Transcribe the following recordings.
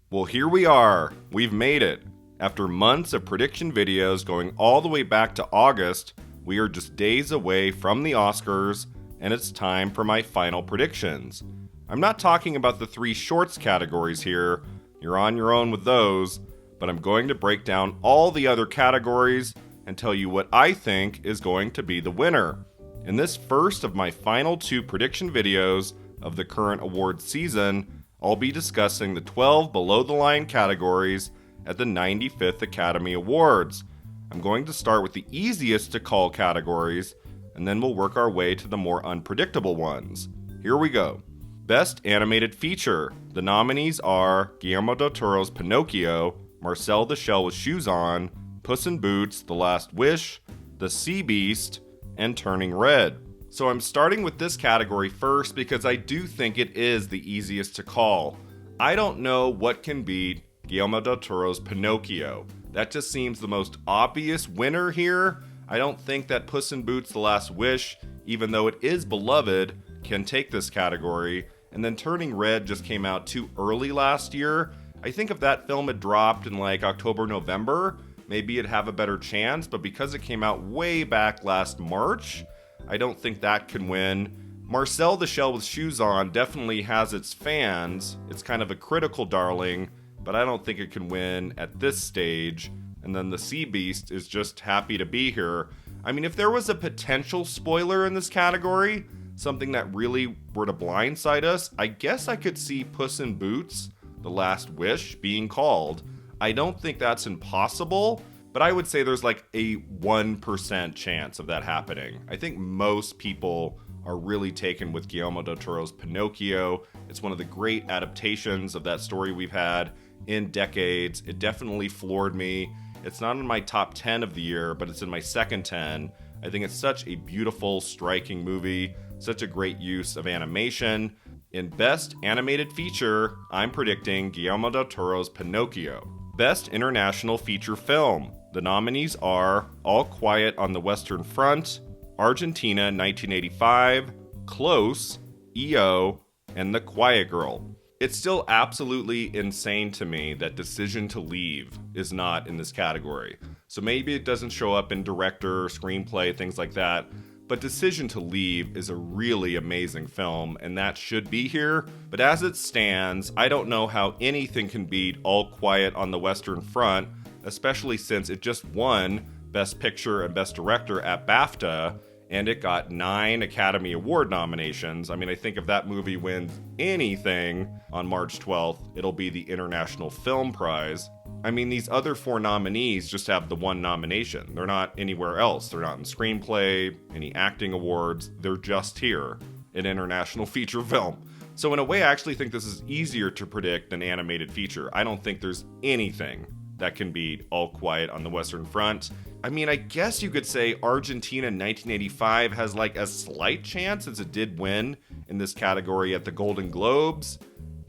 Well, here we are. We've made it. After months of prediction videos going all the way back to August, we are just days away from the Oscars, and it's time for my final predictions. I'm not talking about the 3 shorts categories here. You're on your own with those, but I'm going to break down all the other categories and tell you what I think is going to be the winner. In this first of my final 2 prediction videos of the current awards season, I'll be discussing the 12 below-the-line categories at the 95th Academy Awards. I'm going to start with the easiest to call categories, and then we'll work our way to the more unpredictable ones. Here we go. Best Animated Feature. The nominees are Guillermo del Toro's Pinocchio, Marcel the Shell with Shoes On, Puss in Boots: The Last Wish, The Sea Beast, and Turning Red. So I'm starting with this category first because I do think it is the easiest to call. I don't know what can beat Guillermo del Toro's Pinocchio. That just seems the most obvious winner here. I don't think that Puss in Boots: The Last Wish, even though it is beloved, can take this category. And then Turning Red just came out too early last year. I think if that film had dropped in like October, November, maybe it'd have a better chance, but because it came out way back last March, I don't think that can win. Marcel the Shell with Shoes On definitely has its fans. It's kind of a critical darling, but I don't think it can win at this stage. And then The Sea Beast is just happy to be here. I mean, if there was a potential spoiler in this category, something that really were to blindside us, I guess I could see Puss in Boots: The Last Wish being called. I don't think that's impossible, but I would say there's like a 1% chance of that happening. I think most people are really taken with Guillermo del Toro's Pinocchio. It's one of the great adaptations of that story we've had in decades. It definitely floored me. It's not in my top 10 of the year, but it's in my second 10. I think it's such a beautiful, striking movie, such a great use of animation. In Best Animated Feature, I'm predicting Guillermo del Toro's Pinocchio. Best International Feature Film. The nominees are All Quiet on the Western Front, Argentina 1985, Close, EO, and The Quiet Girl. It's still absolutely insane to me that Decision to Leave is not in this category. So maybe it doesn't show up in director, screenplay, things like that. But Decision to Leave is a really amazing film, and that should be here. But as it stands, I don't know how anything can beat All Quiet on the Western Front, especially since it just won Best Picture and Best Director at BAFTA, and it got 9 Academy Award nominations. I mean, I think if that movie wins anything on March 12th, it'll be the International Film Prize. I mean, these other 4 nominees just have the 1 nomination. They're not anywhere else. They're not in screenplay, any acting awards. They're just here in international feature film. So in a way, I actually think this is easier to predict than animated feature. I don't think there's anything that can beat All Quiet on the Western Front. I mean, I guess you could say Argentina 1985 has like a slight chance since it did win in this category at the Golden Globes.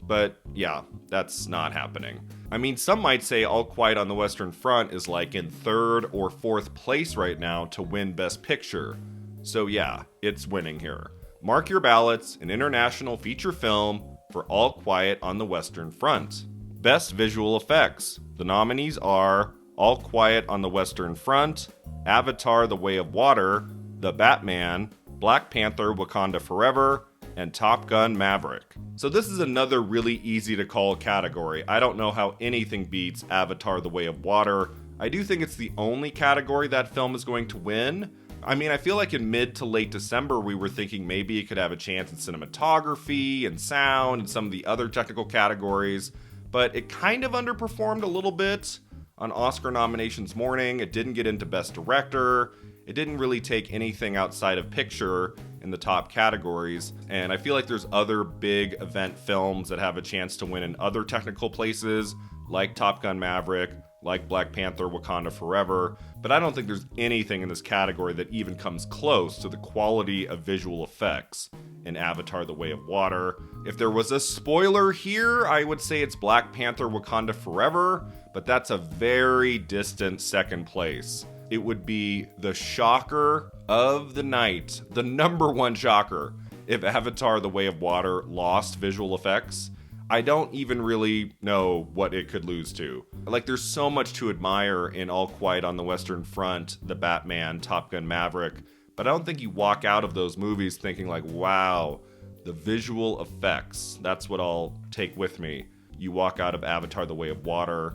But yeah, that's not happening. I mean, some might say All Quiet on the Western Front is like in 3rd or 4th place right now to win Best Picture. So yeah, it's winning here. Mark your ballots, an international feature film for All Quiet on the Western Front. Best Visual Effects. The nominees are All Quiet on the Western Front, Avatar: The Way of Water, The Batman, Black Panther: Wakanda Forever, and Top Gun: Maverick. So this is another really easy to call category. I don't know how anything beats Avatar: The Way of Water. I do think it's the only category that film is going to win. I mean, I feel like in mid to late December, we were thinking maybe it could have a chance in cinematography and sound and some of the other technical categories, but it kind of underperformed a little bit on Oscar nominations morning. It didn't get into Best Director. It didn't really take anything outside of picture in the top categories. And I feel like there's other big event films that have a chance to win in other technical places, like Top Gun: Maverick, like Black Panther: Wakanda Forever. But I don't think there's anything in this category that even comes close to the quality of visual effects in Avatar: The Way of Water. If there was a spoiler here, I would say it's Black Panther: Wakanda Forever, but that's a very distant second place. It would be the shocker of the night, the number one shocker, if Avatar: The Way of Water lost visual effects. I don't even really know what it could lose to. Like, there's so much to admire in All Quiet on the Western Front, The Batman, Top Gun Maverick, but I don't think you walk out of those movies thinking like, wow, the visual effects, that's what I'll take with me. You walk out of Avatar: The Way of Water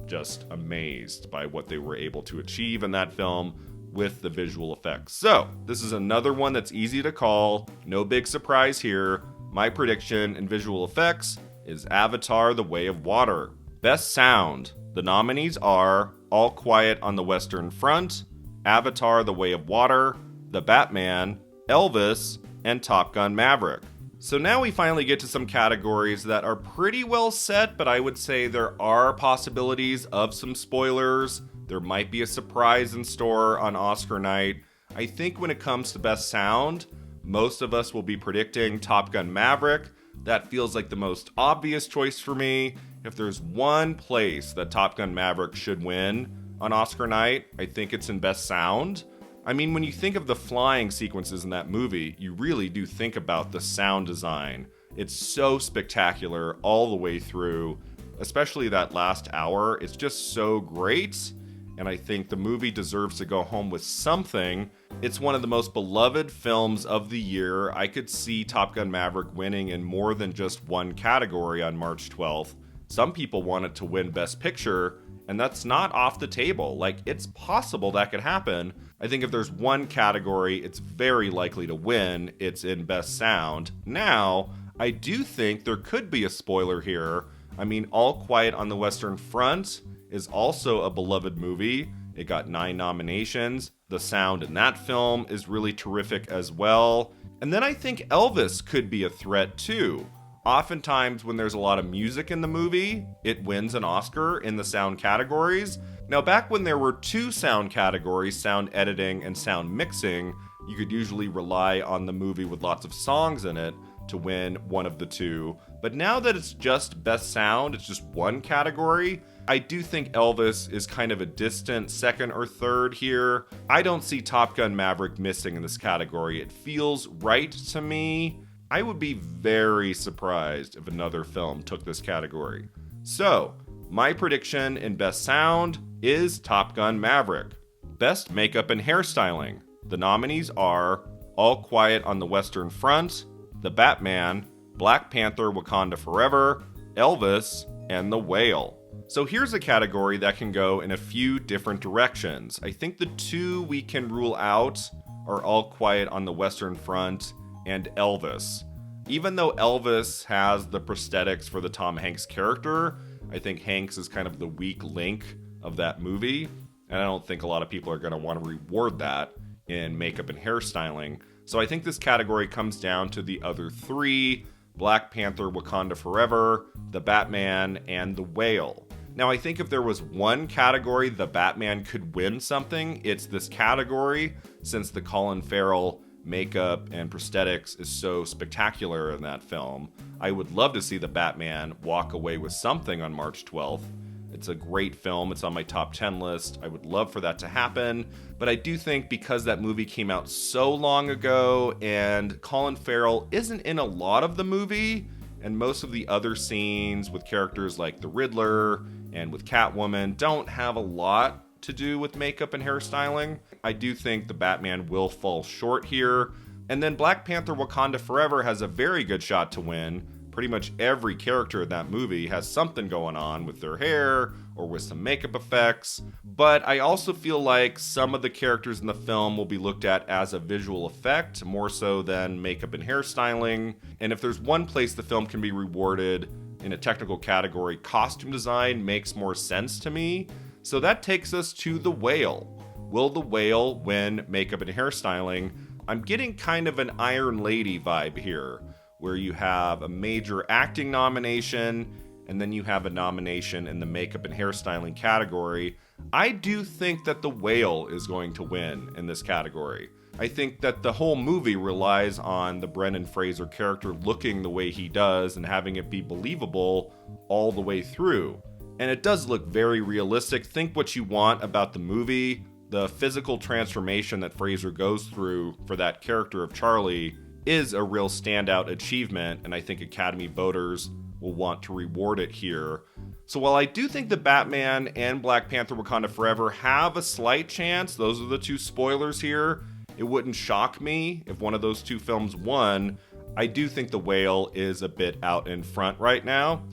just amazed by what they were able to achieve in that film with the visual effects. So, this is another one that's easy to call, no big surprise here. My prediction in visual effects is Avatar: The Way of Water. Best sound, the nominees are All Quiet on the Western Front, Avatar: The Way of Water, The Batman, Elvis, and Top Gun Maverick. So now we finally get to some categories that are pretty well set, but I would say there are possibilities of some spoilers. There might be a surprise in store on Oscar night. I think when it comes to best sound, most of us will be predicting Top Gun Maverick. That feels like the most obvious choice for me. If there's one place that Top Gun Maverick should win on Oscar night, I think it's in best sound. I mean, when you think of the flying sequences in that movie, you really do think about the sound design. It's so spectacular all the way through, especially that last hour. It's just so great, and I think the movie deserves to go home with something. It's one of the most beloved films of the year. I could see Top Gun Maverick winning in more than just one category on March 12th. Some people want it to win Best Picture, and that's not off the table. Like, it's possible that could happen. I think if there's one category it's very likely to win, it's in Best Sound. Now, I do think there could be a spoiler here. I mean, All Quiet on the Western Front is also a beloved movie. It got 9 nominations. The sound in that film is really terrific as well. And then I think Elvis could be a threat too. Oftentimes when there's a lot of music in the movie, it wins an Oscar in the sound categories. Now, back when there were 2 sound categories, sound editing and sound mixing, you could usually rely on the movie with lots of songs in it to win one of the 2. But now that it's just best sound, it's just one category, I do think Elvis is kind of a distant second or third here. I don't see Top Gun Maverick missing in this category. It feels right to me. I would be very surprised if another film took this category. So, my prediction in Best Sound is Top Gun Maverick. Best Makeup and Hairstyling. The nominees are All Quiet on the Western Front, The Batman, Black Panther: Wakanda Forever, Elvis, and The Whale. So here's a category that can go in a few different directions. I think the 2 we can rule out are All Quiet on the Western Front and Elvis. Even though Elvis has the prosthetics for the Tom Hanks character, I think Hanks is kind of the weak link of that movie, and I don't think a lot of people are going to want to reward that in makeup and hairstyling. So I think this category comes down to the other 3, Black Panther: Wakanda Forever, The Batman, and The Whale. Now, I think if there was one category The Batman could win something, it's this category, since the Colin Farrell makeup and prosthetics is so spectacular in that film. I would love to see The Batman walk away with something on March 12th. It's a great film. It's on my top 10 list. I would love for that to happen. But I do think because that movie came out so long ago and Colin Farrell isn't in a lot of the movie, and most of the other scenes with characters like the Riddler and with Catwoman don't have a lot to do with makeup and hairstyling, I do think The Batman will fall short here. And then Black Panther: Wakanda Forever has a very good shot to win. Pretty much every character in that movie has something going on with their hair or with some makeup effects. But I also feel like some of the characters in the film will be looked at as a visual effect, more so than makeup and hairstyling. And if there's one place the film can be rewarded in a technical category, costume design makes more sense to me. So that takes us to The Whale. Will The Whale win makeup and hairstyling? I'm getting kind of an Iron Lady vibe here, where you have a major acting nomination, and then you have a nomination in the makeup and hairstyling category. I do think that The Whale is going to win in this category. I think that the whole movie relies on the Brendan Fraser character looking the way he does and having it be believable all the way through. And it does look very realistic. Think what you want about the movie. The physical transformation that Fraser goes through for that character of Charlie is a real standout achievement, and I think Academy voters will want to reward it here. So while I do think the Batman and Black Panther Wakanda Forever have a slight chance, those are the two spoilers here, it wouldn't shock me if one of those two films won. I do think The Whale is a bit out in front right now.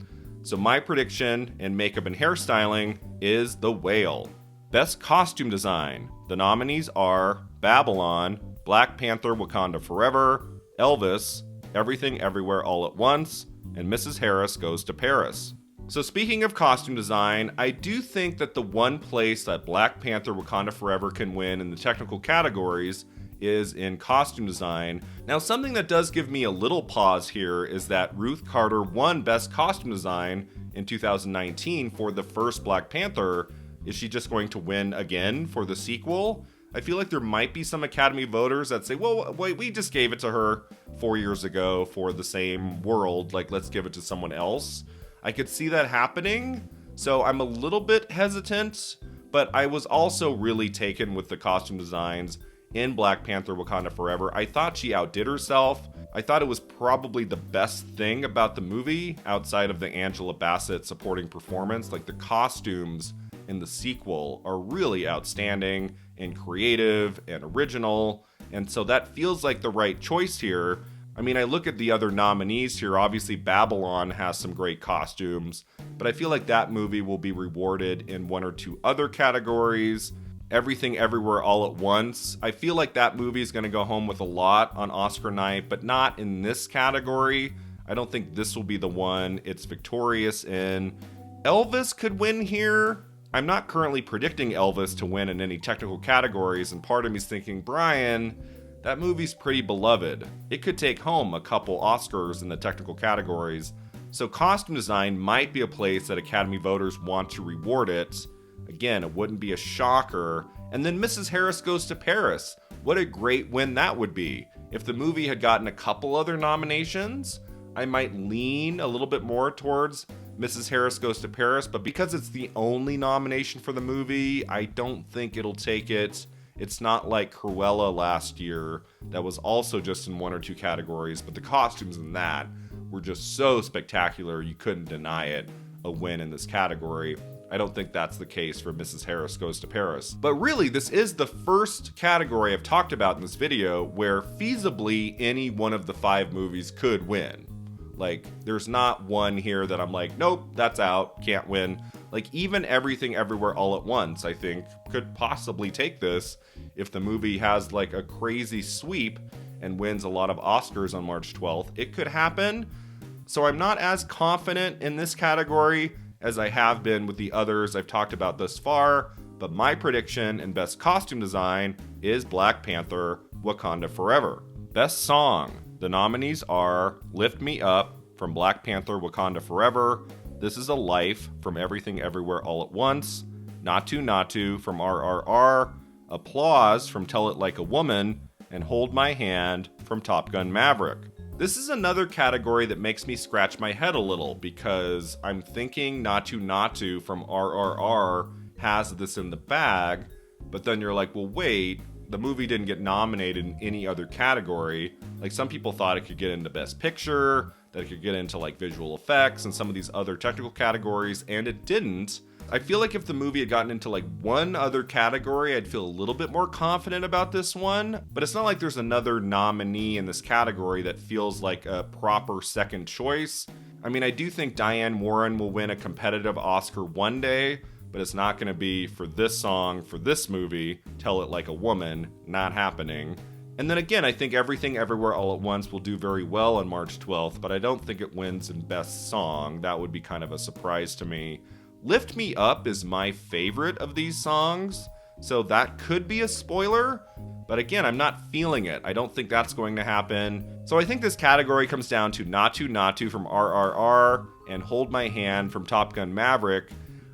So my prediction in makeup and hairstyling is The Whale. Best costume design. The nominees are Babylon, Black Panther Wakanda Forever, Elvis, Everything Everywhere All at Once, and Mrs. Harris Goes to Paris. So speaking of costume design, I do think that the one place that Black Panther Wakanda Forever can win in the technical categories is in costume design. Now, something that does give me a little pause here is that Ruth Carter won Best Costume Design in 2019 for the first Black Panther. Is she just going to win again for the sequel? I feel like there might be some Academy voters that say, well, wait, we just gave it to her 4 years ago for the same world, like let's give it to someone else. I could see that happening, so I'm a little bit hesitant, but I was also really taken with the costume designs in Black Panther Wakanda Forever. I thought she outdid herself. I thought it was probably the best thing about the movie outside of the Angela Bassett supporting performance. Like the costumes in the sequel are really outstanding and creative and original, and so that feels like the right choice here. I mean, I look at the other nominees here. Obviously, Babylon has some great costumes, but I feel like that movie will be rewarded in one or two other categories. Everything Everywhere All at Once, I feel like that movie is going to go home with a lot on Oscar night, but not in this category. I don't think this will be the one it's victorious in. Elvis could win here. I'm not currently predicting Elvis to win in any technical categories, and part of me is thinking, Brian, that movie's pretty beloved. It could take home a couple Oscars in the technical categories, so costume design might be a place that Academy voters want to reward it. Again, it wouldn't be a shocker. And then Mrs. Harris Goes to Paris. What a great win that would be. If the movie had gotten a couple other nominations, I might lean a little bit more towards Mrs. Harris Goes to Paris, but because it's the only nomination for the movie, I don't think it'll take it. It's not like Cruella last year that was also just in one or two categories, but the costumes in that were just so spectacular you couldn't deny it a win in this category. I don't think that's the case for Mrs. Harris Goes to Paris. But really, this is the first category I've talked about in this video where feasibly any one of the 5 movies could win. Like, there's not one here that I'm like, nope, that's out, can't win. Like, even Everything Everywhere All at Once, I think, could possibly take this if the movie has like a crazy sweep and wins a lot of Oscars on March 12th. It could happen. So I'm not as confident in this category as I have been with the others I've talked about thus far, but my prediction in Best Costume Design is Black Panther Wakanda Forever. Best Song. The nominees are Lift Me Up from Black Panther Wakanda Forever, This Is a Life from Everything Everywhere All at Once, Natu Natu from RRR, Applause from Tell It Like a Woman, and Hold My Hand from Top Gun Maverick. This is another category that makes me scratch my head a little because I'm thinking Natu Natu from RRR has this in the bag, but then you're like, well, wait, the movie didn't get nominated in any other category. Like, some people thought it could get into Best Picture, that it could get into like visual effects and some of these other technical categories, and it didn't. I feel like if the movie had gotten into like one other category, I'd feel a little bit more confident about this one, but it's not like there's another nominee in this category that feels like a proper second choice. I mean, I do think Diane Warren will win a competitive Oscar one day, but it's not going to be for this song, for this movie, Tell It Like a Woman, not happening. And then again, I think Everything Everywhere All at Once will do very well on March 12th, but I don't think it wins in Best Song. That would be kind of a surprise to me. Lift Me Up is my favorite of these songs, so that could be a spoiler, but again, I'm not feeling it. I don't think that's going to happen. So I think this category comes down to Natu Natu from RRR and Hold My Hand from Top Gun Maverick.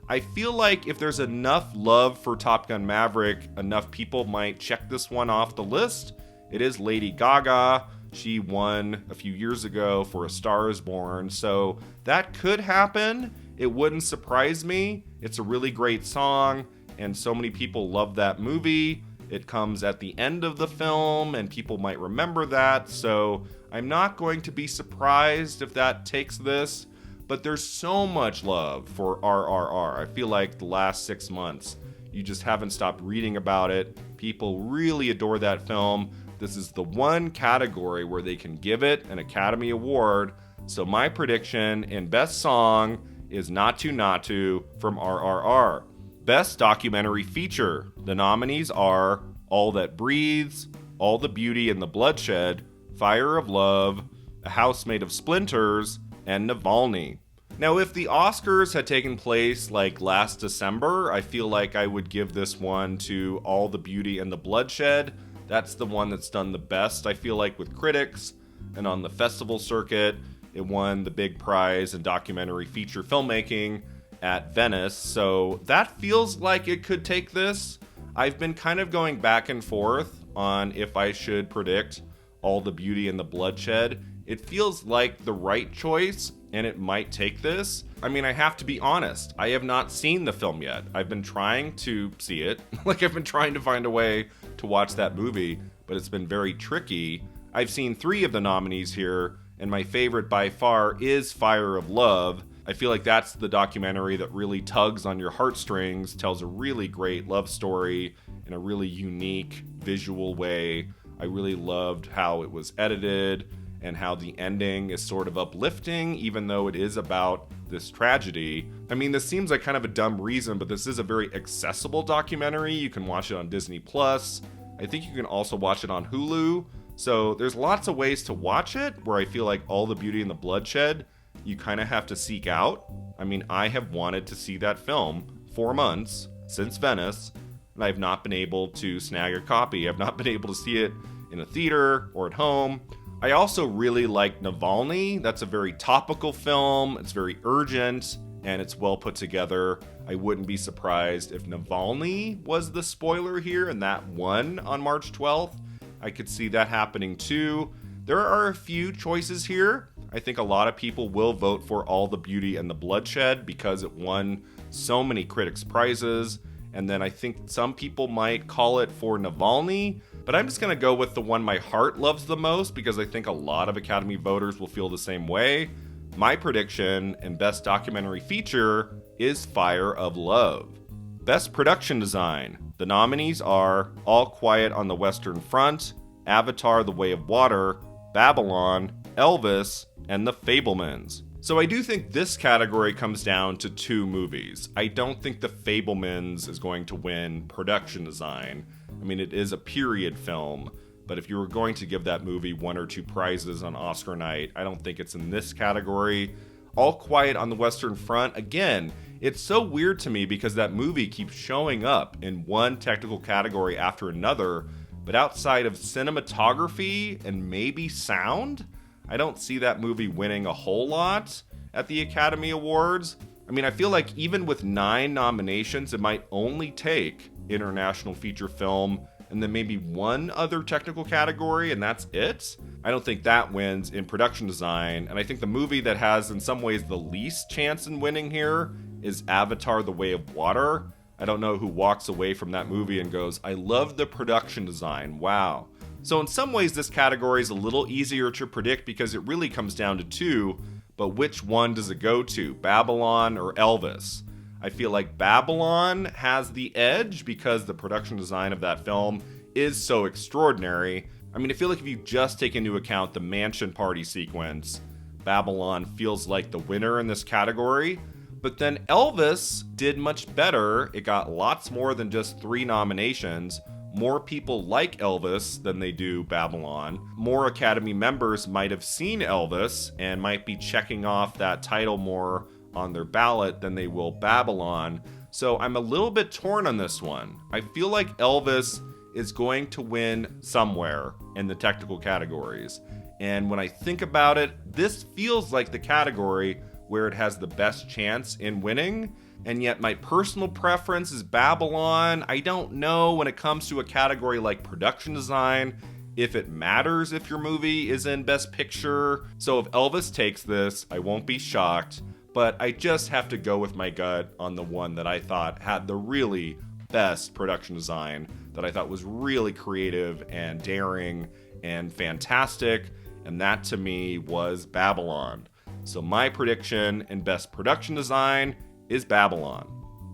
I feel like if there's enough love for Top Gun Maverick, enough people might check this one off the list. It is Lady Gaga. She won a few years ago for A Star Is Born, so that could happen. It wouldn't surprise me. It's a really great song, and so many people love that movie. It comes at the end of the film, and people might remember that, so I'm not going to be surprised if that takes this. but there's so much love for RRR. I feel like the last 6 months, you just haven't stopped reading about it. People really adore that film. This is the one category where they can give it an Academy Award. So my prediction in Best Song is Naatu Naatu from RRR. Best Documentary Feature. The nominees are All That Breathes, All the Beauty and the Bloodshed, Fire of Love, A House Made of Splinters, and Navalny. Now, if the Oscars had taken place like last December, I feel like I would give this one to All the Beauty and the Bloodshed. That's the one that's done the best, I feel like, with critics. And on the festival circuit, it won the big prize in documentary feature filmmaking at Venice. So that feels like it could take this. I've been kind of going back and forth on if I should predict All the Beauty and the Bloodshed. It feels like the right choice, and it might take this. I mean, I have to be honest. I have not seen the film yet. I've been trying to see it. I've been trying to find a way to watch that movie, but it's been very tricky. I've seen 3 of the nominees here, and my favorite by far is Fire of Love. I feel like that's the documentary that really tugs on your heartstrings, tells a really great love story in a really unique visual way. I really loved how it was edited and how the ending is sort of uplifting, even though it is about this tragedy. I mean, this seems like kind of a dumb reason, but this is a very accessible documentary. You can watch it on Disney+. I think you can also watch it on Hulu. So there's lots of ways to watch it, where I feel like All the Beauty and the Bloodshed, you kind of have to seek out. I mean, I have wanted to see that film 4 months since Venice, and I've not been able to snag a copy. I've not been able to see it in a theater or at home. I also really like Navalny. That's a very topical film. It's very urgent, and it's well put together. I wouldn't be surprised if Navalny was the spoiler here and that won on March 12th. I could see that happening too. There are a few choices here. I think a lot of people will vote for All the Beauty and the Bloodshed because it won so many critics' prizes. And then I think some people might call it for Navalny, but I'm just going to go with the one my heart loves the most because I think a lot of Academy voters will feel the same way. My prediction in Best Documentary Feature is Fire of Love. Best Production Design. The nominees are All Quiet on the Western Front, Avatar: The Way of Water, Babylon, Elvis, and The Fabelmans. So I do think this category comes down to 2 movies. I don't think The Fabelmans is going to win production design. I mean, it is a period film, but if you were going to give that movie 1 or 2 prizes on Oscar night, I don't think it's in this category. All Quiet on the Western Front, again, it's so weird to me because that movie keeps showing up in one technical category after another, but outside of cinematography and maybe sound, I don't see that movie winning a whole lot at the Academy Awards. I mean, I feel like even with 9 nominations, it might only take International Feature Film and then maybe 1 other technical category, and that's it. I don't think that wins in production design, and I think the movie that has in some ways the least chance in winning here is Avatar: The Way of Water. I don't know who walks away from that movie and goes, I love the production design, wow. So in some ways this category is a little easier to predict because it really comes down to 2, but which one does it go to, Babylon or Elvis? I feel like Babylon has the edge because the production design of that film is so extraordinary. I mean, I feel like if you just take into account the mansion party sequence, Babylon feels like the winner in this category. But then Elvis did much better. It got lots more than just 3 nominations. More people like Elvis than they do Babylon. More Academy members might have seen Elvis and might be checking off that title more on their ballot than they will Babylon. So I'm a little bit torn on this one. I feel like Elvis is going to win somewhere in the technical categories. And when I think about it, this feels like the category where it has the best chance in winning. And yet my personal preference is Babylon. I don't know when it comes to a category like production design, if it matters if your movie is in Best Picture. So if Elvis takes this, I won't be shocked. But I just have to go with my gut on the one that I thought had the really best production design, that I thought was really creative and daring and fantastic. And that to me was Babylon. So my prediction in Best Production Design is Babylon.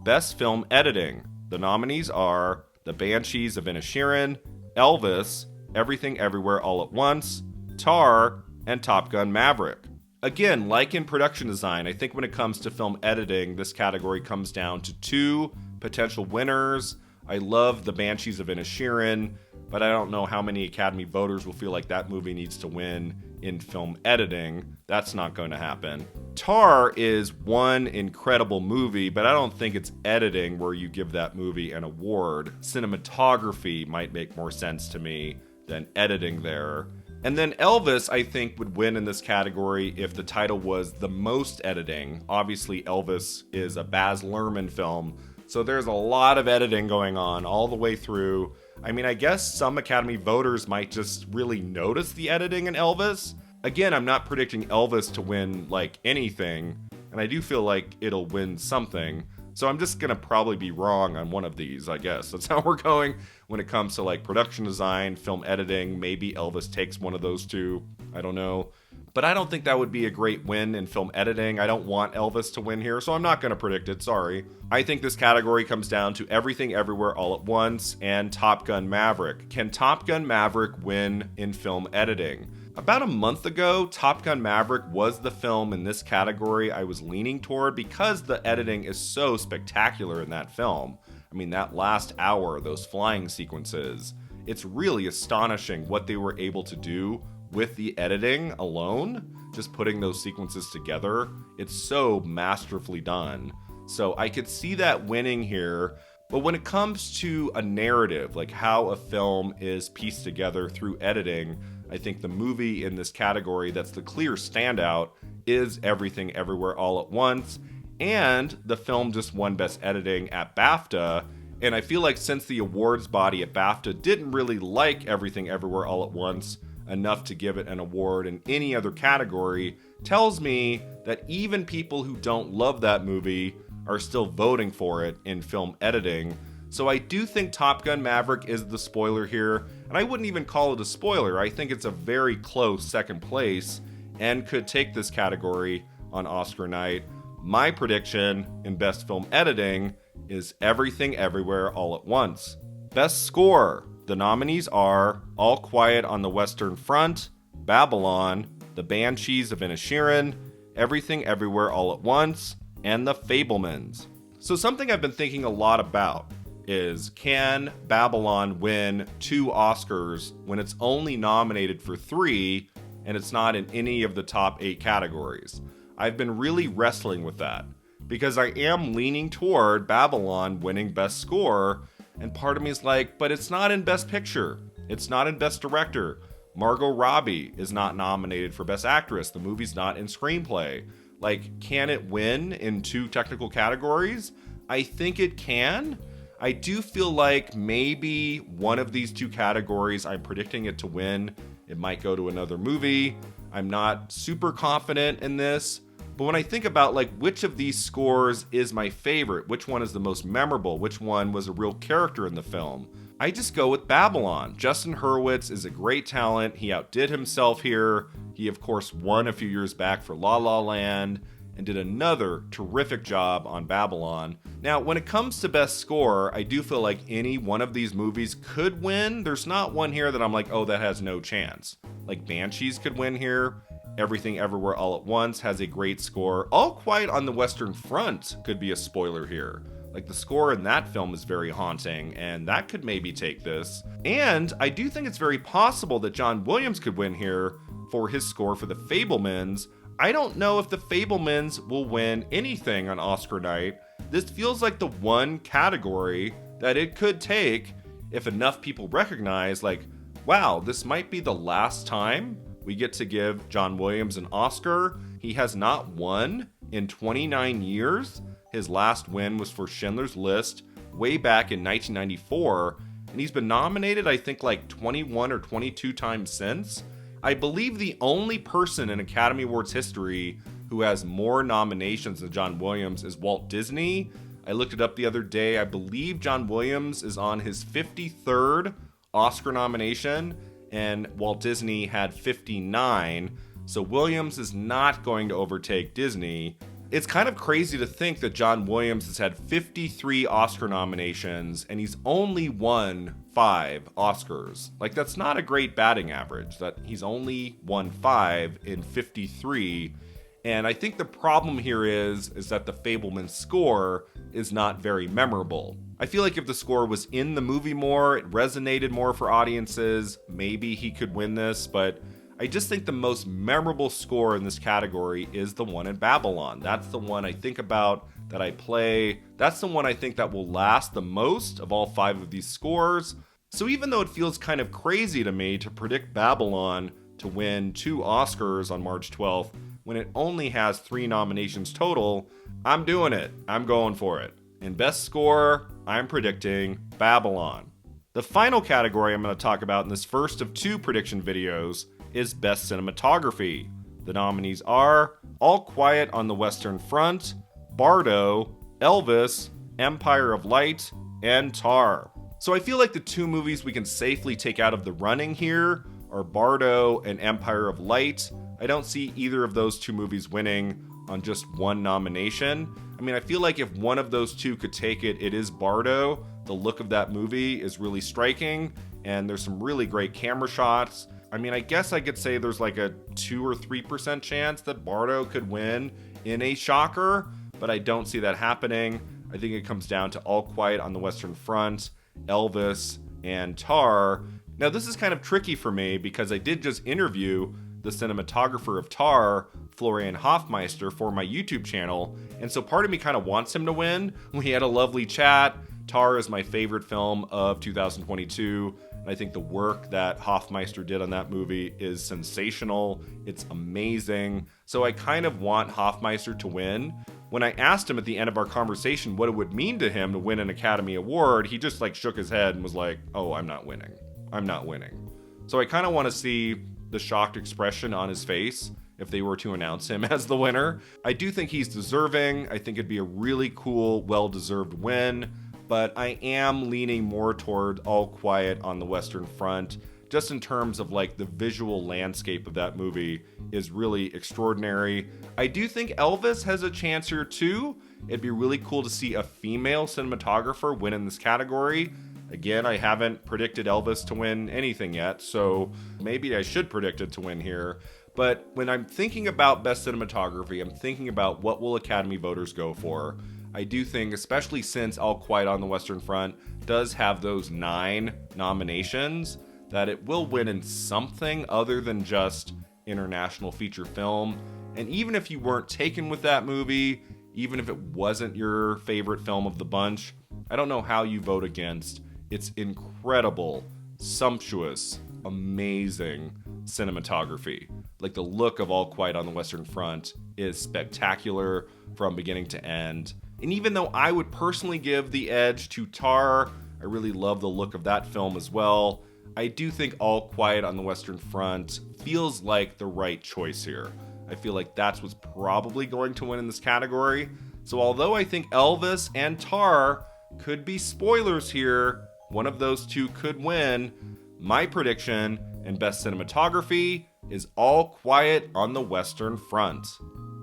Best Film Editing. The nominees are The Banshees of Inisherin, Elvis, Everything Everywhere All at Once, Tar, and Top Gun Maverick. Again, like in production design, I think when it comes to film editing, this category comes down to two potential winners. I love The Banshees of Inisherin, but I don't know how many Academy voters will feel like that movie needs to win in film editing. That's not going to happen. Tar is one incredible movie, but I don't think it's editing where you give that movie an award. Cinematography might make more sense to me than editing there. And then Elvis, I think, would win in this category if the title was the most editing. Obviously, Elvis is a Baz Luhrmann film, so there's a lot of editing going on all the way through. I mean, I guess some Academy voters might just really notice the editing in Elvis. Again, I'm not predicting Elvis to win, like, anything, and I do feel like it'll win something. So I'm just going to probably be wrong on one of these, I guess. That's how we're going when it comes to, like, production design, film editing. Maybe Elvis takes one of those two. I don't know. But I don't think that would be a great win in film editing. I don't want Elvis to win here, so I'm not going to predict it. Sorry. I think this category comes down to Everything Everywhere All at Once and Top Gun Maverick. Can Top Gun Maverick win in film editing? About a month ago, Top Gun Maverick was the film in this category I was leaning toward because the editing is so spectacular in that film. I mean, that last hour, those flying sequences, it's really astonishing what they were able to do with the editing alone, just putting those sequences together. It's so masterfully done. So I could see that winning here. But when it comes to a narrative, like how a film is pieced together through editing, I think the movie in this category that's the clear standout is Everything Everywhere All at Once. And the film just won Best Editing at BAFTA. And I feel like since the awards body at BAFTA didn't really like Everything Everywhere All at Once enough to give it an award in any other category, tells me that even people who don't love that movie are still voting for it in film editing. So I do think Top Gun Maverick is the spoiler here, and I wouldn't even call it a spoiler. I think it's a very close second place and could take this category on Oscar night. My prediction in Best Film Editing is Everything Everywhere All at Once. Best Score. The nominees are All Quiet on the Western Front, Babylon, The Banshees of Inisherin, Everything Everywhere All at Once, and The Fabelmans. So something I've been thinking a lot about is, can Babylon win 2 Oscars when it's only nominated for 3 and it's not in any of the top 8 categories? I've been really wrestling with that because I am leaning toward Babylon winning Best Score, and part of me is like, but it's not in Best Picture. It's not in Best Director. Margot Robbie is not nominated for Best Actress. The movie's not in Screenplay. Like, can it win in 2 technical categories? I think it can. I do feel like maybe one of these 2 categories, I'm predicting it to win. It might go to another movie. I'm not super confident in this. But when I think about, like, which of these scores is my favorite, which one is the most memorable, which one was a real character in the film, I just go with Babylon. Justin Hurwitz is a great talent. He outdid himself here. He, of course, won a few years back for La La Land and did another terrific job on Babylon. Now, when it comes to Best Score, I do feel like any one of these movies could win. There's not one here that I'm like, oh, that has no chance. Like, Banshees could win here. Everything Everywhere All at Once has a great score. All Quiet on the Western Front could be a spoiler here. Like, the score in that film is very haunting, and that could maybe take this. And I do think it's very possible that John Williams could win here for his score for The Fabelmans. I don't know if The Fabelmans will win anything on Oscar night. This feels like the one category that it could take if enough people recognize, like, wow, this might be the last time we get to give John Williams an Oscar. He has not won in 29 years. His last win was for Schindler's List way back in 1994, and he's been nominated, I think, like 21 or 22 times since. I believe the only person in Academy Awards history who has more nominations than John Williams is Walt Disney. I looked it up the other day. I believe John Williams is on his 53rd Oscar nomination, and Walt Disney had 59. so Williams is not going to overtake Disney. It's kind of crazy to think that John Williams has had 53 Oscar nominations and he's only won 5 Oscars. Like, that's not a great batting average, that he's only won 5 in 53. And I think the problem here is that the Fabelman score is not very memorable. I feel like if the score was in the movie more, it resonated more for audiences, maybe he could win this, but I just think the most memorable score in this category is the one in Babylon. That's the one I think about, that I play. That's the one I think that will last the most of all 5 of these scores. So even though it feels kind of crazy to me to predict Babylon to win 2 Oscars on March 12th, when it only has 3 nominations total, I'm doing it. I'm going for it. In Best Score, I'm predicting Babylon. The final category I'm going to talk about in this first of 2 prediction videos is Best Cinematography. The nominees are All Quiet on the Western Front, Bardo, Elvis, Empire of Light, and Tar. So I feel like the 2 movies we can safely take out of the running here are Bardo and Empire of Light. I don't see either of those 2 movies winning on just 1 nomination. I mean, I feel like if one of those 2 could take it, it is Bardo. The look of that movie is really striking, and there's some really great camera shots. I mean, I guess I could say there's like a 2 or 3% chance that Bardo could win in a shocker, but I don't see that happening. I think it comes down to All Quiet on the Western Front, Elvis, and Tar. Now, this is kind of tricky for me because I did just interview the cinematographer of Tar, Florian Hofmeister, for my YouTube channel, and so part of me kind of wants him to win. We had a lovely chat. Tar is my favorite film of 2022. And I think the work that Hofmeister did on that movie is sensational. It's amazing. So I kind of want Hofmeister to win. When I asked him at the end of our conversation what it would mean to him to win an Academy Award, he just like shook his head and was like, "Oh, I'm not winning. I'm not winning." So I kind of want to see the shocked expression on his face if they were to announce him as the winner. I do think he's deserving. I think it'd be a really cool, well-deserved win. But I am leaning more toward All Quiet on the Western Front, just in terms of like the visual landscape of that movie is really extraordinary. I do think Elvis has a chance here too. It'd be really cool to see a female cinematographer win in this category. Again, I haven't predicted Elvis to win anything yet, so maybe I should predict it to win here. But when I'm thinking about Best Cinematography, I'm thinking about what will Academy voters go for. I do think, especially since All Quiet on the Western Front does have those 9 nominations, that it will win in something other than just international feature film. And even if you weren't taken with that movie, even if it wasn't your favorite film of the bunch, I don't know how you vote against its incredible, sumptuous, amazing cinematography. Like, the look of All Quiet on the Western Front is spectacular from beginning to end. And even though I would personally give the edge to Tar, I really love the look of that film as well. I do think All Quiet on the Western Front feels like the right choice here. I feel like that's what's probably going to win in this category. So although I think Elvis and Tar could be spoilers here, one of those 2 could win, my prediction in Best Cinematography is All Quiet on the Western Front.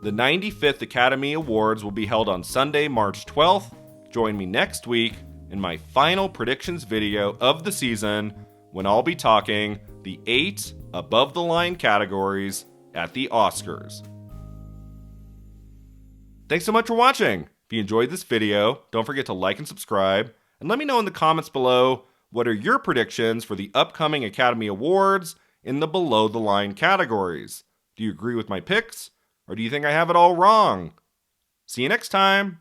The 95th Academy Awards will be held on Sunday, March 12th. Join me next week in my final predictions video of the season, when I'll be talking the 8 above-the-line categories at the Oscars. Thanks so much for watching. If you enjoyed this video, don't forget to like and subscribe, and let me know in the comments below what are your predictions for the upcoming Academy Awards in the below-the-line categories. Do you agree with my picks? Or do you think I have it all wrong? See you next time!